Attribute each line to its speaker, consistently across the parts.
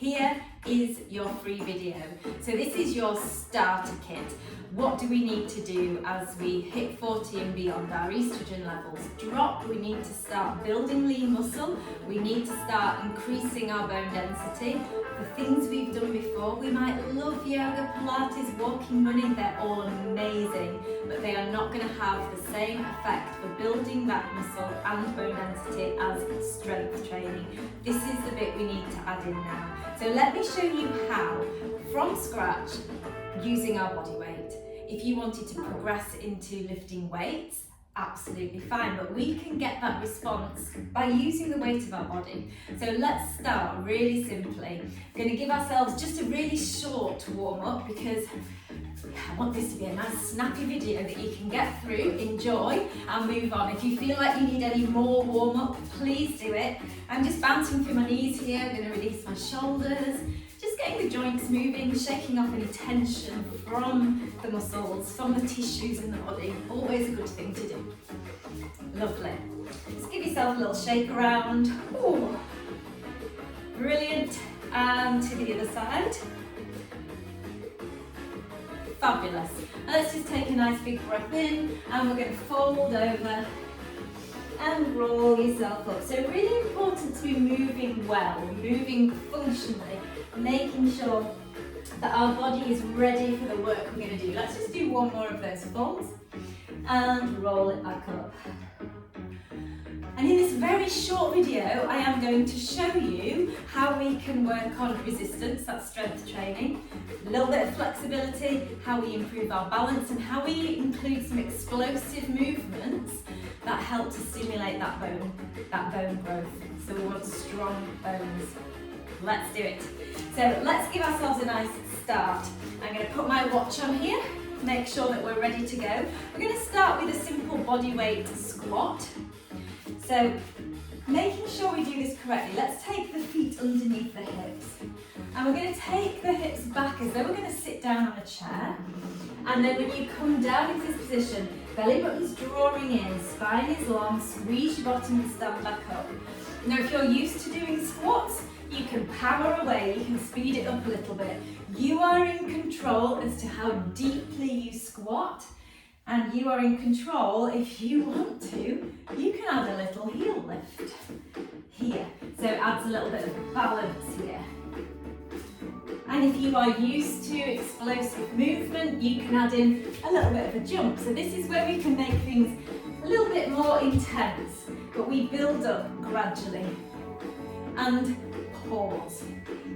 Speaker 1: Here is your free video. So this is your starter kit. What do we need to do as we hit 40 and beyond? Our estrogen levels drop. We need to start building lean muscle. We need to start increasing our bone density. The things we've done before, we might love yoga, Pilates, walking, running, they're all amazing, but they are not going to have the same effect for building that muscle and bone density as strength training. This is the bit we need to add in now. So let me show you how, from scratch, using our body weight. If you wanted to progress into lifting weights, absolutely fine, but we can get that response by using the weight of our body. So let's start really simply. We're going to give ourselves just a really short warm up because I want this to be a nice snappy video that you can get through, enjoy and move on. If you feel like you need any more warm up, please do it. I'm just bouncing through my knees here. I'm going to release my shoulders. Just getting the joints moving, shaking off any tension from the muscles, from the tissues in the body. Always a good thing to do. Lovely. Just give yourself a little shake around. Ooh. Brilliant. And to the other side. Fabulous. And let's just take a nice big breath in and we're going to fold over and roll yourself up. So really important to be moving well, moving functionally, making sure that our body is ready for the work we're going to do. Let's just do one more of those folds and roll it back up. And in this very short video, I am going to show you how we can work on resistance, that's strength training, a little bit of flexibility, how we improve our balance, and how we include some explosive movements that help to stimulate that bone growth. So we want strong bones. Let's do it. So let's give ourselves a nice start. I'm going to put my watch on here, make sure that we're ready to go. We're going to start with a simple body weight squat. So making sure we do this correctly, let's take the feet underneath the hips. And we're going to take the hips back as though we're going to sit down on a chair. And then when you come down into this position, belly button's drawing in, spine is long, squeeze your bottom and stand back up. Now if you're used to doing squats, you can power away, you can speed it up a little bit. You are in control as to how deeply you squat, and you are in control, if you want to, you can add a little heel lift here. So it adds a little bit of balance here. And if you are used to explosive movement, you can add in a little bit of a jump. So this is where we can make things a little bit more intense, but we build up gradually. And pause.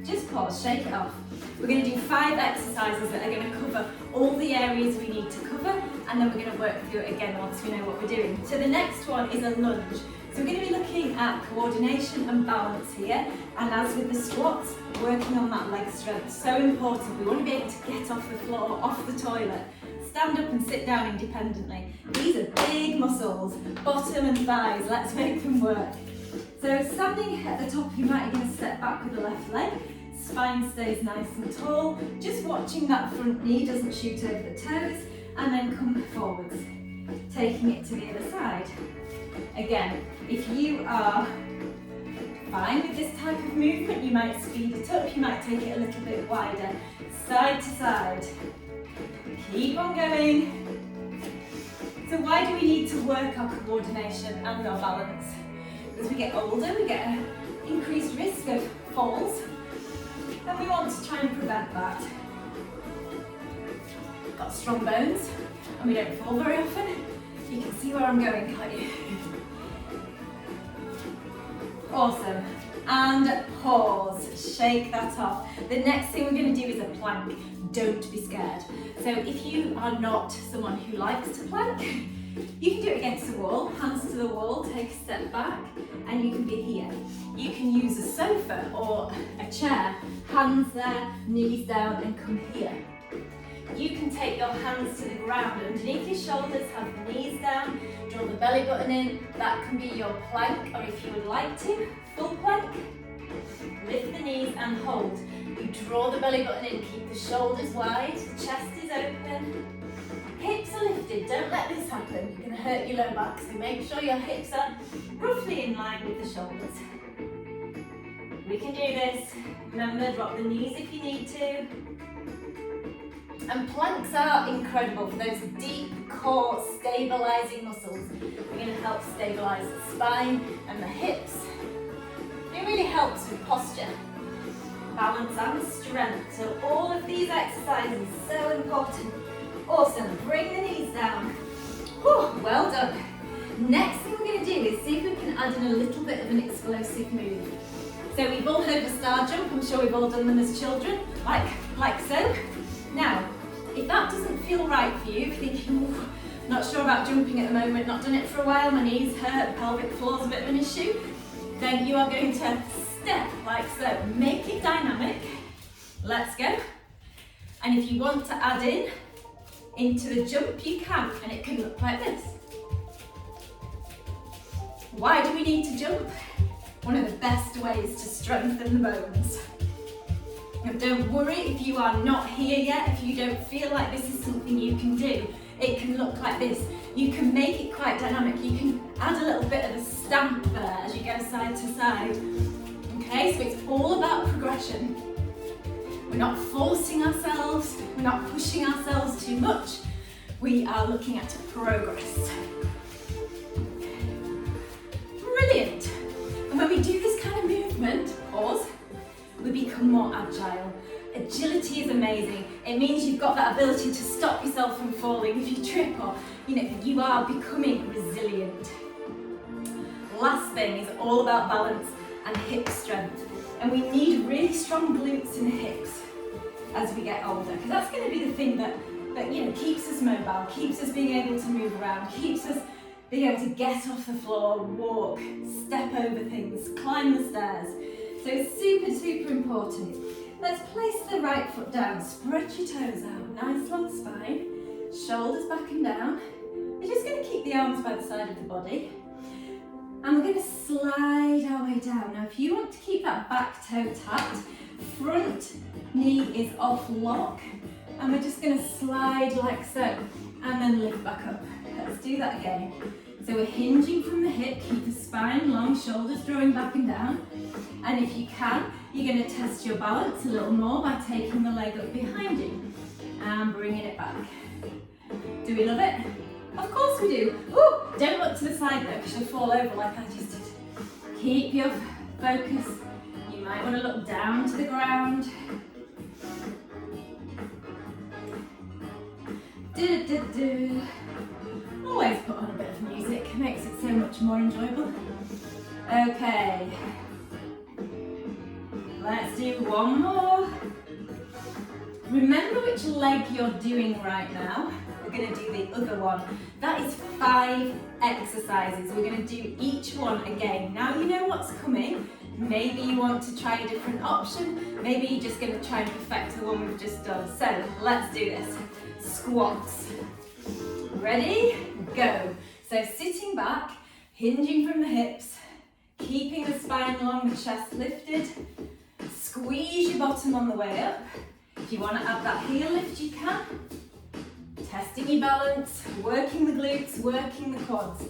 Speaker 1: Just pause, shake it off. We're going to do 5 exercises that are going to cover all the areas we need to cover, and then we're going to work through it again once we know what we're doing. So the next one is a lunge. So we're going to be looking at coordination and balance here, and as with the squats, working on that leg strength. So important. We want to be able to get off the floor, off the toilet, stand up and sit down independently. These are big muscles, bottom and thighs. Let's make them work. So standing at the top, you might even step back with the left leg. Spine stays nice and tall. Just watching that front knee doesn't shoot over the toes, and then come forwards, taking it to the other side. Again, if you are fine with this type of movement, you might speed it up, you might take it a little bit wider, side to side. Keep on going. So why do we need to work our coordination and our balance? As we get older, we get an increased risk of falls, and we want to try and prevent that. We've got strong bones, and we don't fall very often. You can see where I'm going, can't you? Awesome. And pause, shake that off. The next thing we're going to do is a plank. Don't be scared. So if you are not someone who likes to plank, you can do it against the wall, hands to the wall, take a step back, and you can be here. You can use a sofa or a chair, hands there, knees down, and come here. You can take your hands to the ground underneath your shoulders, have the knees down, draw the belly button in. That can be your plank, or if you would like to, full plank. Lift the knees and hold. You draw the belly button in, keep the shoulders wide, the chest is open. Hips are lifted, don't let this happen. You're going to hurt your low back, so make sure your hips are roughly in line with the shoulders. We can do this. Remember, drop the knees if you need to. And planks are incredible for those deep core stabilizing muscles. They're going to help stabilize the spine and the hips. It really helps with posture, balance and strength. So all of these exercises are so important. Awesome, bring the knees down. Whew, well done. Next thing we're going to do is see if we can add in a little bit of an explosive move. So we've all heard of a star jump. I'm sure we've all done them as children, like so. Now, if that doesn't feel right for you, if you're thinking, not sure about jumping at the moment, not done it for a while, my knees hurt, pelvic floor's a bit of an issue, then you are going to step like so. Make it dynamic. Let's go. And if you want to add into the jump, you can, and it can look like this. Why do we need to jump? One of the best ways to strengthen the bones. Now don't worry if you are not here yet, if you don't feel like this is something you can do. It can look like this. You can make it quite dynamic. You can add a little bit of a stamp there as you go side to side. Okay, so it's all about progression. We're not forcing ourselves, we're not pushing ourselves too much. We are looking at progress. Brilliant. And when we do this kind of movement, pause, we become more agile. Agility is amazing. It means you've got that ability to stop yourself from falling if you trip, or you are becoming resilient. Last thing is all about balance and hip strength. And we need really strong glutes and hips as we get older, because that's going to be the thing that keeps us mobile, keeps us being able to move around, keeps us being able to get off the floor, walk, step over things, climb the stairs. So it's super, super important. Let's place the right foot down, spread your toes out, nice long spine, shoulders back and down. We're just going to keep the arms by the side of the body. And we're going to slide our way down. Now if you want to keep that back toe tapped, front knee is off lock, and we're just going to slide like so, and then lift back up. Let's do that again. So we're hinging from the hip, keep the spine long, shoulders drawing back and down. And if you can, you're going to test your balance a little more by taking the leg up behind you and bringing it back. Do we love it? Of course we do. Ooh, don't look to the side though, because you'll fall over like I just did. Keep your focus. You might want to look down to the ground. Always put on a bit of music, it makes it so much more enjoyable. Okay, let's do one more. Remember which leg you're doing right now. We're going to do the other one. That is 5 exercises. We're going to do each one again. Now you know what's coming. Maybe you want to try a different option. Maybe you're just going to try and perfect the one we've just done. So let's do this. Squats. Ready? Go. So sitting back, hinging from the hips, keeping the spine long, the chest lifted. Squeeze your bottom on the way up. If you want to add that heel lift, you can. Testing your balance, working the glutes, working the quads.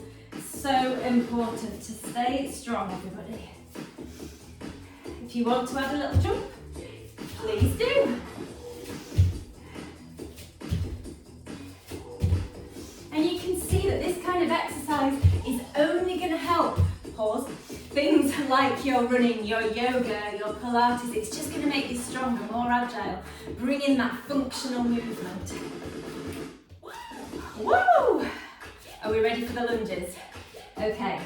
Speaker 1: So important to stay strong, everybody. If you want to add a little jump, please do. And you can see that this kind of exercise is only going to help, pause, things like your running, your yoga, your Pilates. It's just going to make you stronger, more agile. Bring in that functional movement. Woo! Are we ready for the lunges? Okay.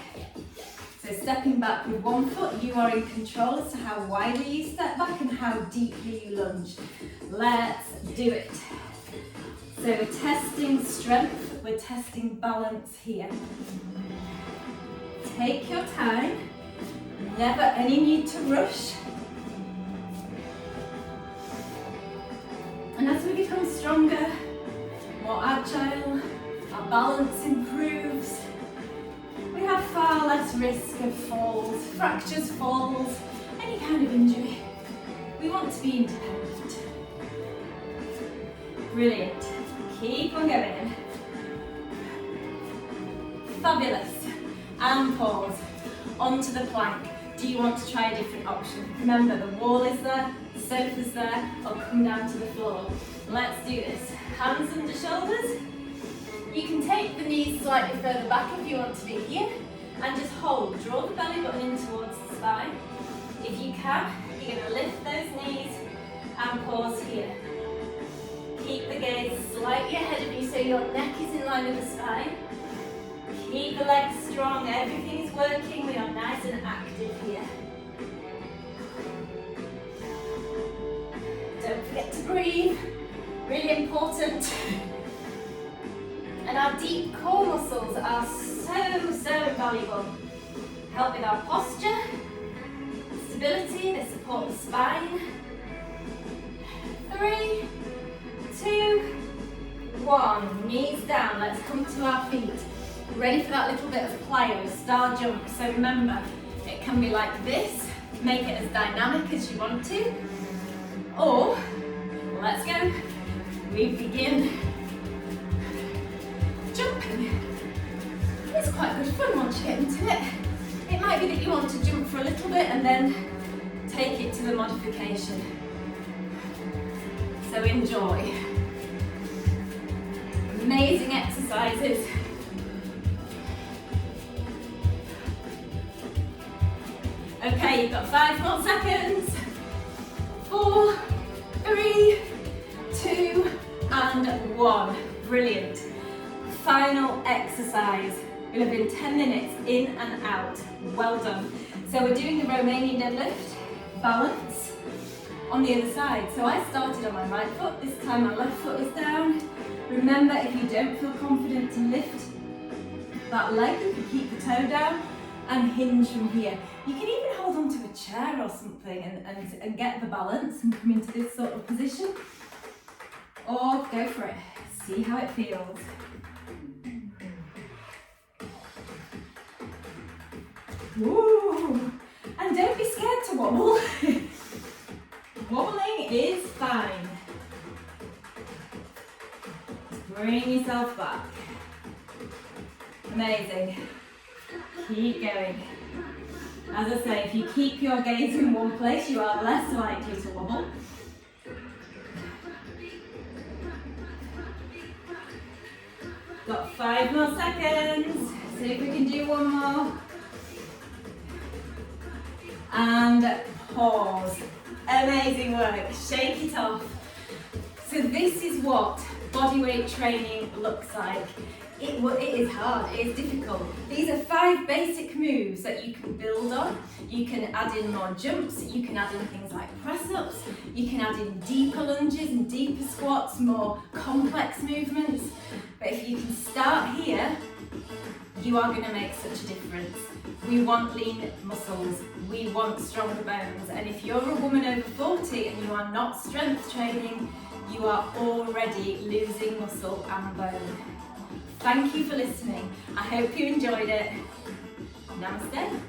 Speaker 1: So stepping back with one foot, you are in control as to how widely you step back and how deeply you lunge. Let's do it. So we're testing strength, we're testing balance here. Take your time, never any need to rush. And as we become stronger, more agile, our balance improves. We have far less risk of falls, fractures, falls, any kind of injury. We want to be independent. Brilliant. Keep on going. Fabulous. And pause. Onto the plank. do you want to try a different option? Remember, the wall is there, the sofa's there, or come down to the floor. Let's do this. Hands under shoulders. You can take the knees slightly further back if you want to be here, and just hold. Draw the belly button in towards the spine. If you can, you're going to lift those knees and pause here. Keep the gaze slightly ahead of you so your neck is in line with the spine. Keep the legs strong, everything is working, we are nice and active here. Don't forget to breathe, really important. And our deep core muscles are so valuable. Help with our posture, stability, they support the spine. 3, 2, 1, knees down, let's come to our feet. Ready for that little bit of plyo, star jump. So remember, it can be like this, make it as dynamic as you want to, or, let's go, we begin jumping. It's quite good fun once you get into it. It might be that you want to jump for a little bit and then take it to the modification. So enjoy. Amazing exercises. Okay, you've got 5 more seconds. 4, 3, 2, and 1. Brilliant. Final exercise. We'll have been 10 minutes in and out. Well done. So we're doing the Romanian deadlift, balance, on the other side. So I started on my right foot, this time my left foot is down. Remember, if you don't feel confident to lift that leg, you can keep the toe down and hinge from here. You can even hold onto a chair or something and get the balance and come into this sort of position. Or go for it. See how it feels. Ooh. And don't be scared to wobble. Wobbling is fine. Bring yourself back. Amazing. Keep going. As I say, if you keep your gaze in one place, you are less likely to wobble. Got 5 more seconds. See if we can do one more. And pause. Amazing work. Shake it off. So this is what bodyweight training looks like. It is hard, it is difficult. These are 5 basic moves that you can build on. You can add in more jumps, you can add in things like press-ups, you can add in deeper lunges and deeper squats, more complex movements. But if you can start here, you are going to make such a difference. We want lean muscles, we want stronger bones, and if you're a woman over 40 and you are not strength training, you are already losing muscle and bone. Thank you for listening. I hope you enjoyed it. Namaste.